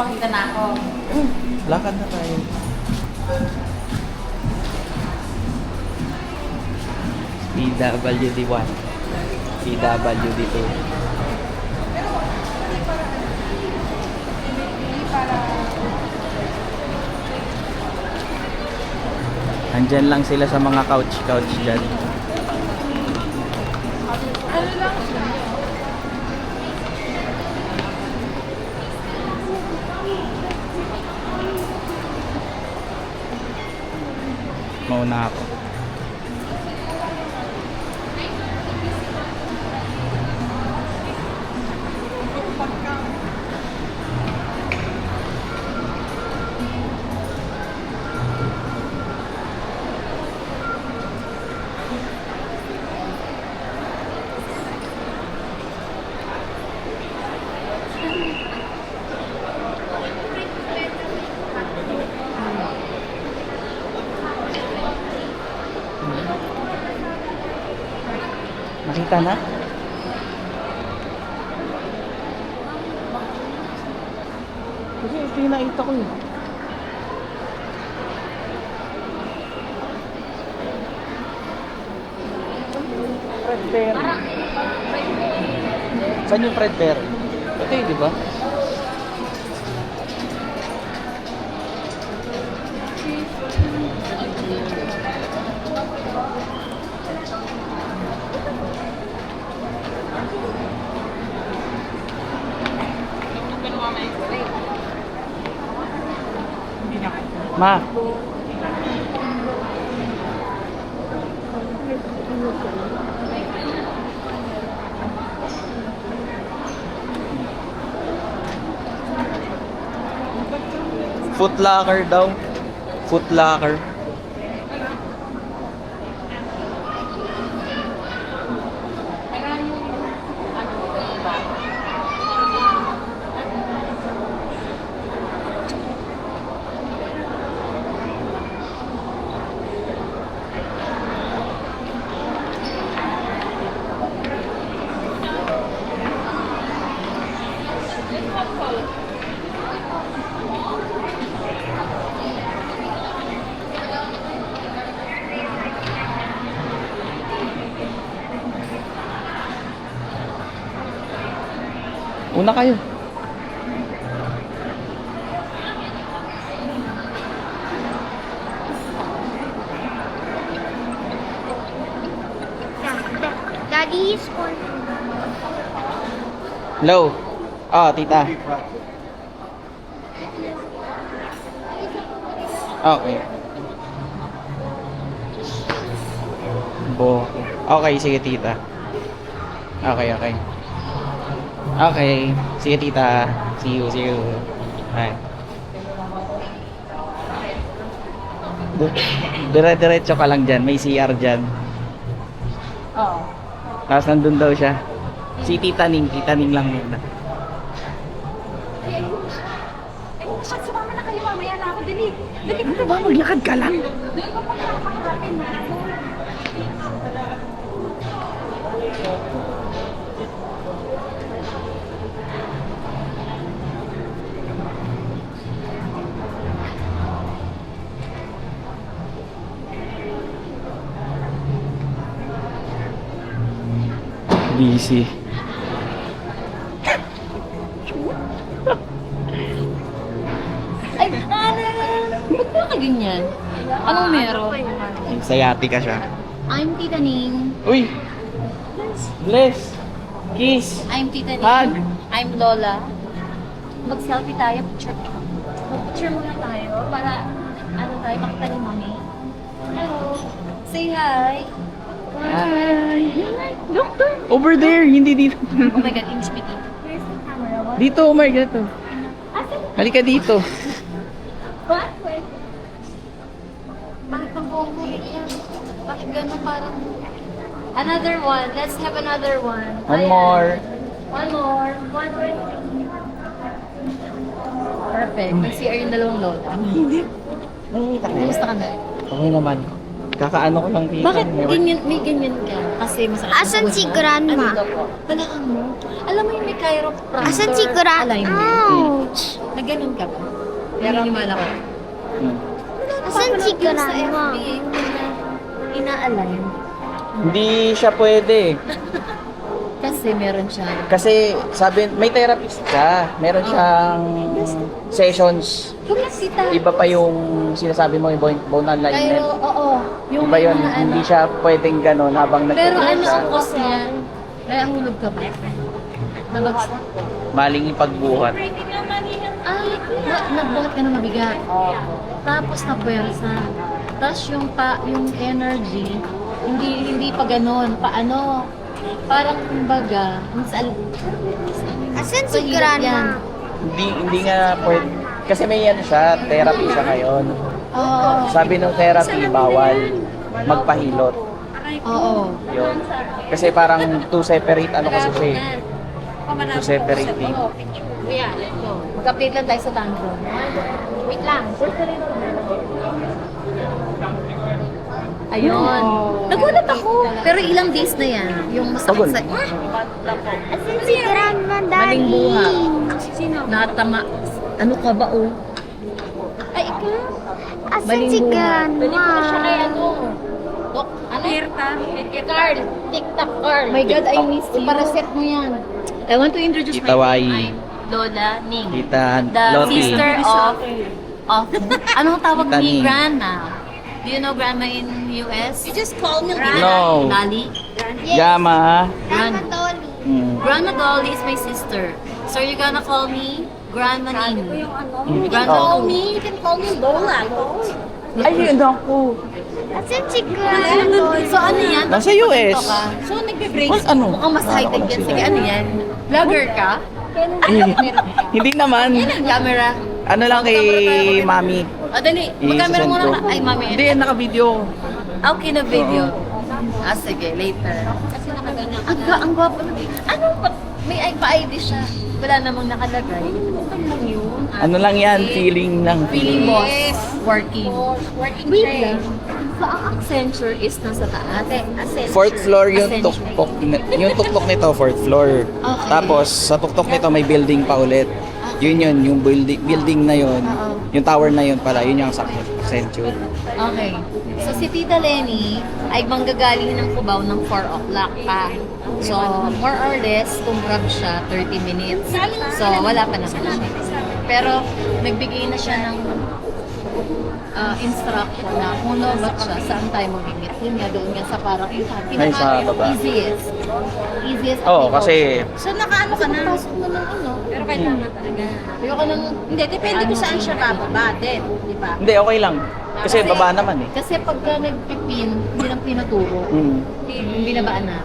magpapakita na ako. Lakad na tayo. PWD1. PWD2. Andyan lang sila sa mga couch dyan. Ano lang siya? Mauna ako. Nakita na? Kasi ito yung nakita ko eh. Fred Perry. Saan yung Fred Perry? Ito yun, di ba? Ma. Foot Locker daw. Foot Locker. Una kayo. Daddy is calling. Hello. Ah, tita. Okay. Okay, sige tita. Okay. Okay. Sige tita. See you. Bye. Dire-diretso ka lang dyan. May CR dyan. Oo. Tapos nandun daw siya. Si Tita Ning lang muna. Ay, sumama na kayo. Mamaya na ako. Dali. Dali ka Ba, maglakad ka lang. Dali ka pa nakakapin na. Busy. Ay, ba't ba ka ganyan? Anong meron? Sayati ka siya. I'm Tita Ning. Uy! Bless! Kiss! I'm Tita Ning. Hug! I'm Lola. Mag-selfie tayo. Mag-picture muna tayo para makita ni Mami. Hello. Say hi. Hi! Over there! Hindi dito. Oh my God, English speaking. Where's the camera? What? Dito, Omar, dito. Halika dito. What? Wait. Bakit ang kukulit yan? Bakit gano'n parang... Another one. Let's have another one. One Ayan. more. One more. One more. Perfect. Nag-CR yung dalawang lola. Hindi. Nakikita ka. Kumusta ka na? Okay naman. Kakaano ko lang tita. Bakit ganyan, may ganyan ka? Kasi masakit ang Asan tuhod si mo? grandma? Ano daw? Talagang mo? Alam mo yung may chiropractor Asan si grandma? alignment? Ouch! Na ganun ka ba? Naniniwala ka? Hmm. Asan si Papanood yun sa grandma? FB, ina-align. Hindi siya pwede. Kasi meron siya. Kasi sabi, may therapist siya. Meron siyang sessions. Kita. Iba pa yung sinasabi mo yung bone Pero, alignment. oo. Yung Iba yun, mga hindi siya pwedeng gano'n habang Pero nagtutulog ano siya. ang cause niya? Kaya hulog ka ba? Nabagsak? Maling ipagbuhat. Nagbuhat ka na mabigat. Tapos napuwersa. Tapos yung energy, hindi pa ganon. Paano? Parang kumbaga, Asan sa si hirap yan. grandma? Hindi nga pwede. Kasi may ano siya, therapy siya ngayon. Oo. Sabi ng therapy, bawal magpahilot. Oo. Yun. Kasi parang two separate ano kasi siya eh. Two separate thing. Kuya, let's go. Mag-update lang tayo sa tango. Wait lang. Ayun. Nagulat ako. Pero ilang days na yan. Yung masakit Pagod. sa... Asan si grandma, Maling daddy? buhat. Natama. Ano ka ba, oh? Ay, ikaw. Asan Maling si buhat. grandma? Dok, ano? Carl. TikTok Carl. My God, I miss you. Ipareset mo yan. I want to introduce Tita Wai. Lola Ning. Tita The Lottie. sister of anong tawag Tita ni Ning. Grandma? Do you know Grandma in US? You just call me No. Lali. Gama. Grandma Tony. Grandma Dolly is my sister. So you're gonna call me Grandma Ning. Hmm. Grandma Oh. Dolly. You can call me Lola. Ayun ako. Asan si grandma Tony? So ano yan? Nasa US. Ito ka? So nagbe-break. Well, ano? Mukhang mas high-tech yan. Sige, ano yan? Vlogger ka? Hindi naman. Yan ang camera. Ano lang kay Mami. O, dali. Mag-camera I-send muna ko. ka. Ay, mami. Hindi, naka-video. Okay na video. Ah, sige, later. Kasi nakaganyan. Ang gwapo na. Ano pa? May pa-ID siya. Wala namang nakalagay. Ano lang yun? Ano lang yan, feeling ng Feeling boss. Working. Working Wait lang. So, ang Accenture is nasa taas. Accenture. fourth floor yung Accenture. tuktok. Yung tuktok nito, fourth floor. Okay. Tapos, sa tuktok nito may building pa ulit. Yun, yung building na yun. Oo. Yung tower na yun pala, yun yung Accenture. Okay. So, si Tita Lenny ay manggagaling ng Cubao ng 4 o'clock pa. So, more or less, kung grab siya, 30 minutes. So, wala pa naman siya. Pero, nagbigay na siya ng instruction na kung lobot siya, saan tayo mag-meet. Yun nga, doon nga sa parang Ay, sa baba. easiest. Easiest. Oo, approach. kasi So, nakaano ka na? Pasok mo ng ano? Pero kailangan talaga. Ayoko nang... Hindi, depende kung saan siya bababa din, di ba? hindi, okay lang. Kasi baba naman eh. Kasi pagka nagpipin, hindi lang pinaturo. Yung binabaan na.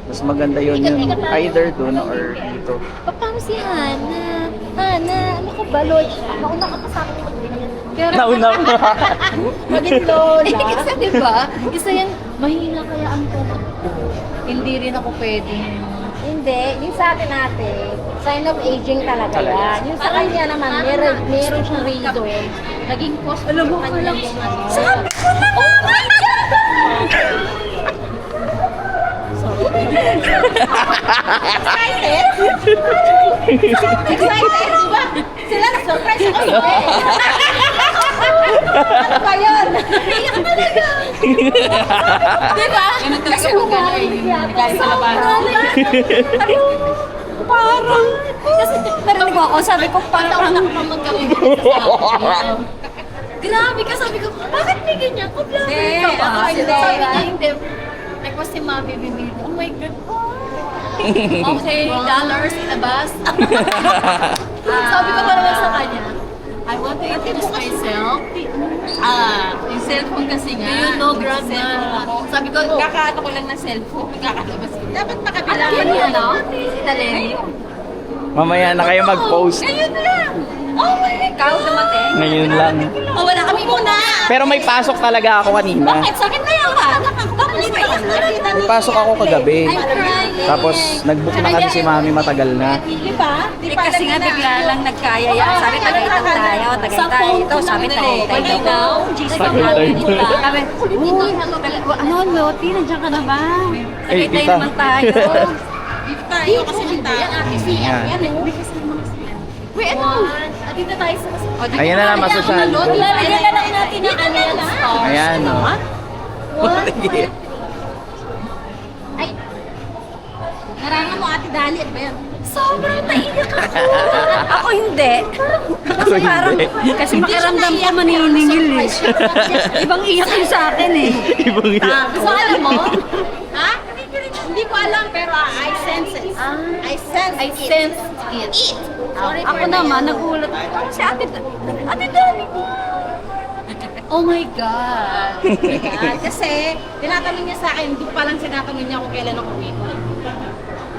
Mas maganda yun yung either doon or dito. Paano si Hana? Hana, ano ka ba, Lord? Mauna ka pa sa akin mag-ganyan. Pero, Nauna mo. maging lola. Kasi diba, isa yan, mahina kaya ang tuhod ko. Hindi rin ako pwedeng... Hindi, yung sa atin ate, sign of aging talaga yan. Yung sa kanya naman, meron siyang reason. Naging cost. Alam mo, lang. Sabi ko na! Oh my God! Excited? Excited, di ba? Sila na-surprise ako. Ano ba yun? Iyak talaga. Di ba? Kasi nagaling sa labas. Parang. Kasi narinig ako, sabi ko, parang magkakita Grabe ka, sabi ko, bakit may ganyan? Vlogger ka ba? ako hindi. Sabi niya, hindi. Request si Mami Bibili. Oh my God. Okay, dollars ilabas. Sabi ko pa naman sa kanya, I want to introduce myself. Yung cellphone kasi nga. Do you know Grandma? Sabi ko, Kakaano ko lang ng cellphone. Kakalabas ko. Dapat ano makabilang. yun yan, no? Si Taleni. Mamaya na kayo mag-post. Ngayon lang. Oh my God. Ikaw dumating. Ngayon lang. Oh, wala kami muna. Pero may pasok talaga ako kanina. Bakit? Sa akin na yan ka. Tapos pa yan. May pasok ako kagabi. I'm crying. Tapos nag-book na kasi si Mami matagal na. Di ba? Di ba? kasi nga bigla lang nagkaya yan. Sabi Tagaytay tayo, Tagaytay. Ito sabi Tagaytay daw. Tagaytay. Sabi, ano Loti, nandiyan ka na ba? Eh, Tagaytay tita. naman tayo. Tayo kasi yung tayo. Yan. Wait, ano? Dito tayo sa... Ayan na lang, masosyal. Lalagyan na lang natin ng ano yan. Ayan, o. Ay, narangan mo Ate Dali. Sobrang naiyak ako. Ako hindi. Ako hindi. Kasi pakiramdam ko maniningil eh. Ibang iyak yun sa akin eh. Ibang yan. So, alam mo? Ha? Hindi ko alam, pero I sense it. I sense it. Sorry Ako for naman, the- nagulat. Ako si Ate Dani. Oh my God. Kasi, tinatanong niya sa akin, hindi pa lang sinatanong niya kung kailan ako dito.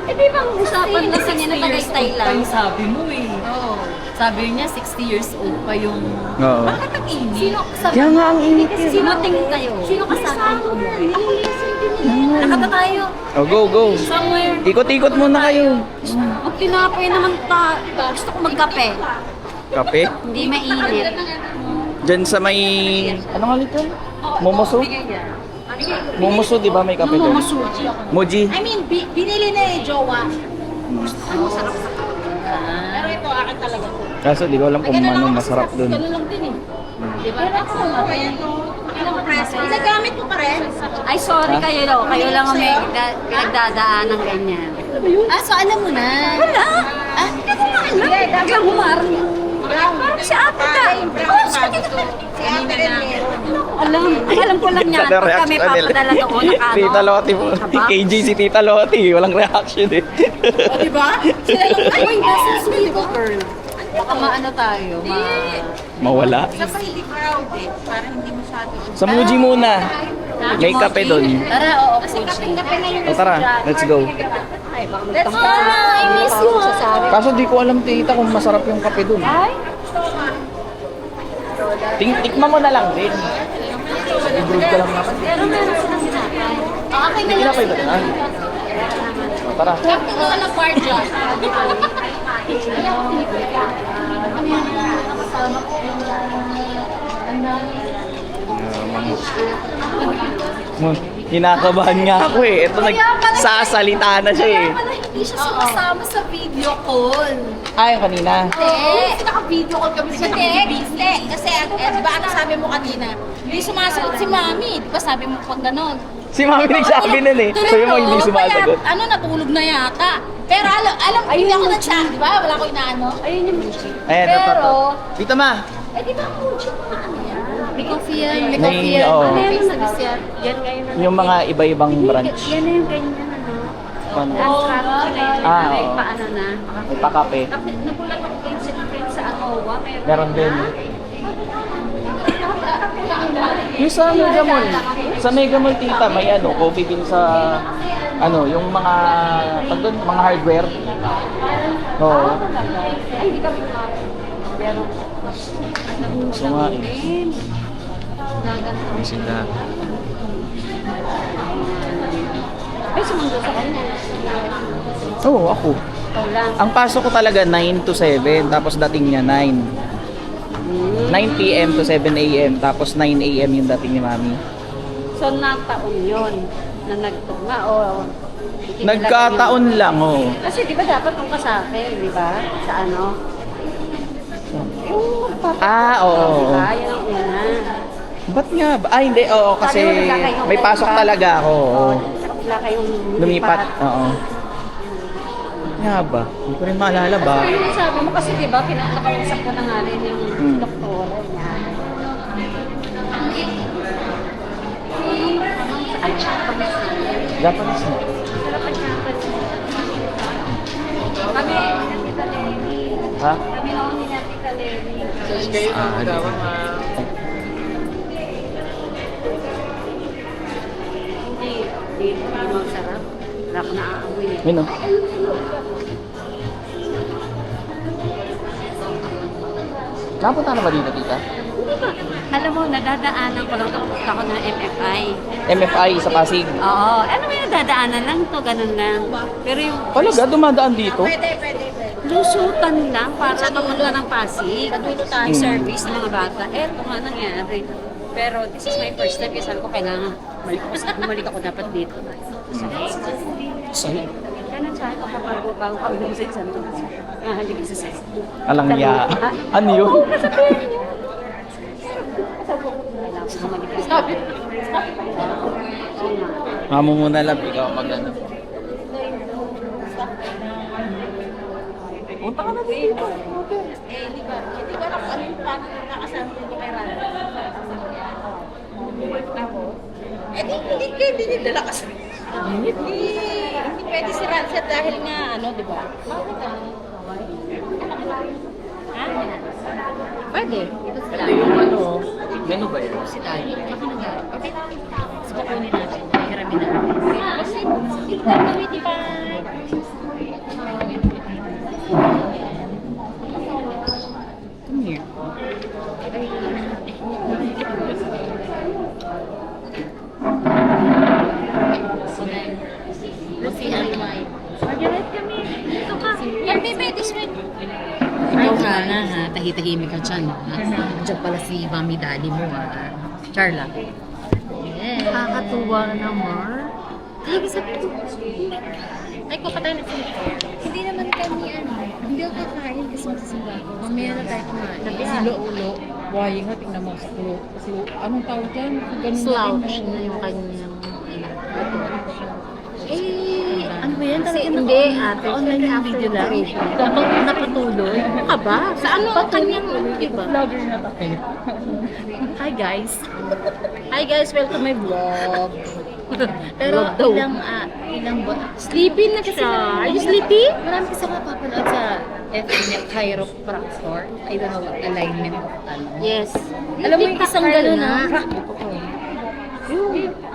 Eh di bang usapan lang kanya na Tagaytay lang. sabi mo eh. Oo. Sabi niya, 60 years old pa yung... Oo. Bakit ang init? Sino kasama? Kaya nga ang init eh. Sino tingin kayo? Sino kasama mo? Nakata tayo. Oh, go, go. Somewhere. Ikot-ikot muna kayo. Mag tinapay naman ta. Gusto ko magkape. Kape? Hindi mainit. Diyan sa may... Ano nga nito? Momoso? Momoso, di ba may kape doon? Moji. I mean, binili na eh, jowa. Ano, sarap sa pero ito, akin talaga to. Kaso di ko alam kung ano masarap doon. Ganun lang din eh. Diba? Pero ako naman, kaya ito. Ginagamit mo pa rin? Ay, sorry kayo daw. Kayo lang ang may pinagdadaan ng ganyan. So alam mo na. Wala. Hindi ko maalam. Biglang humarang. Parang si Ate ka. Si Ate rin Alam ko lang yan. Pag kami papadala doon, Tita Loti po. KJ si Tita Loti. Walang reaction eh. O diba? Sila lang tayo. Uy, nasa sweetie girl. Baka maano tayo. Mawala. Sa hindi crowd eh. Parang hindi masyado. Sa Muji muna. May kape doon. Tara, oo. Kasi kape na yung O tara, let's go. Let's go. I miss you. Kaso di ko alam tita kung masarap yung kape doon. Tikman mo na lang din. I-brood ka lang naman. Meron sila sinapay. Okay na Hindi na pa iba na. O, tara. Kapag ko na bar dyan. Hinakabahan nga ako eh. Ito nagsasalita na siya eh. Kaya pala hindi siya sumasama sa video call. Ah, yung kanina. Hindi. Naka-video call kami sa Hindi. Kasi, di ba ano sabi mo kanina? Hindi sumasagot si Mami. Di ba sabi mo pag ganon? Si Mami nagsabi nun eh. Tulog Sabi mo to, hindi sumasagot. Kaya, natulog na yata. Pero alam ko, hindi ako nagsabi. Di ba? Wala ko inaano. Ayun yung Ayan, ito, ito. Pero, Dito ma. eh di ba Muji na ano yan? May coffee yan. May May- coffee yan. oo. May face to face yan. Yan ngayon na. Yung mga iba-ibang branch. Yan na yung ganyan ano. Ano? Ah, oo. paano na? May pakape. Nagulat ako kayo sa Anoa. Meron din. Yung sa Mega Mall. Sa Mega Mall tita, may ano, coffee din sa ano, yung mga pag doon, mga hardware. Oo. Ay, hindi kami meron. So nga eh. Yung sila. Ay, sumundo sa kanya. Oo, ako. Ikaw lang. Ang pasok ko talaga 9 to 7, tapos dating niya 9. 9 p.m. to 7 a.m. tapos 9 a.m. yung dating ni Mami. So, nataon yun na nagtunga o Nagkataon lang, oh. Kasi di ba dapat kung kasake, di ba? Sa ano? Yung Ah, oo. Diba? Yun ang una. Ba't nga ba? Ay, hindi. Oo, kasi Sabi mo, bigla kayong may pasok lumipat. talaga ako. Oo. Bigla kayong Lumipat. Oo. Nga ba? Hindi ko rin maalala ba? Ano yung sabi mo kasi di ba, kinakausap ko na nga rin yung doktora niya. Ay, Japanese. Japanese na. Kami, Tita Lenny. Ha? Kami noon ni Tita Lenny. Ah, hindi. Hindi masarap. Wala ko naaamoy. Yun, oh. Napunta na ba dito, tita? Alam mo, nadadaanan ko lang ito kapag ako ng MFI. MFI sa Pasig. Oo. Ano mo yung nadadaanan lang to, ganun lang. Pero yung Talaga, dumadaan dito? Pwede. lusutan lang para mapunta ng Pasig. Yung service ng mga bata. Eto nga nangyari. Pero this is my first time. Kasi sabi ko kailangan bumalik ako dapat dito. Sa'yo. Kaya sabi ko kapag bago kami dito sa exam. Halika sa ses. Alang ya. Ano yun? Sabi Mamo muna lang, ikaw mag-ano. Punta ka na dito. Hindi ba alam ano yung paano nakasama dito kay Rana? Hindi nila kasi. Hindi pwede si Ransa dahil nga ano, di ba? Ha? Pwede. Ito sila. Ito yung ano, menu ba yun? Sila. Okay. Gusto ko kunin natin. Hiramin natin. Kasi, dito kami, di ba? Come here. Lucy and Mike. Margaret kami. Dito ka. Yan, baby, this way. Ikaw nga na ha, tahitahimik ka dyan ha. Diyan pala si Mami Daddy mo ha. Charla. Yes. Nakakatuwa naman. Talaga sabi ko. Ay, papatay na sila. Hindi naman kami hindi ako kakain kasi magsisimba ako. Mamaya na tayo kumain. Silo ulo. Buhay nga, tingnan mo sa ulo. Anong tawag yan? Ganun Slouch na na yung kanyang Ano ba yan? Kasi hindi, ate. Online yung video lang. Dapat napatuloy. Ano ka ba? Saan mo ang kanyang diba? vlogger na tayo. Hi guys. Hi guys, welcome to my vlog. Pero ilang buwan. Sleepy na siya. Are you sleepy? Marami kasi ako napapanood sa FNF Chiropractor. I don't know what alignment. Yes. Alam mo yung isang gano'n na.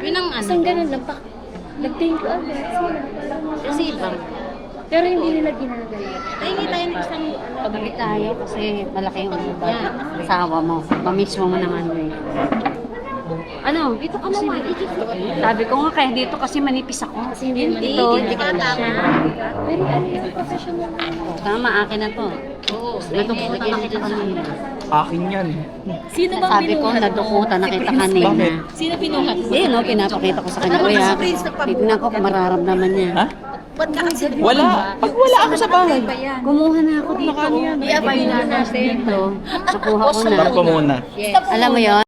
Yun ang ano. Isang gano'n lang pa. Nag-thank you agad. Kasi ibang. Pero hindi nila ginagaya. Tahingi tayo ng isang Pagbi tayo kasi malaki yung asawa mo. Mamiss mo ng ano eh. Ano? dito ka naman. Sabi ko nga kaya dito kasi manipis ako. Kasi hindi naman Ito, Hindi ka tama. Pero ano yung professional na. tama akin na to. Nadukutan na kita kanina. Akin yan. Sino bang Sabi ko, nadukutan na kita kanina. Bakit? Sino pinuhat? Eh, no, pinapakita ko sa kanya. Uy, ha? Tignan ko kung mararamdaman niya. Ha? Wala. Pag wala ako sa bahay. Kumuha na ako dito. I-apply na natin. Dito. Nakuha ko na. Stop ko muna. Alam mo yon?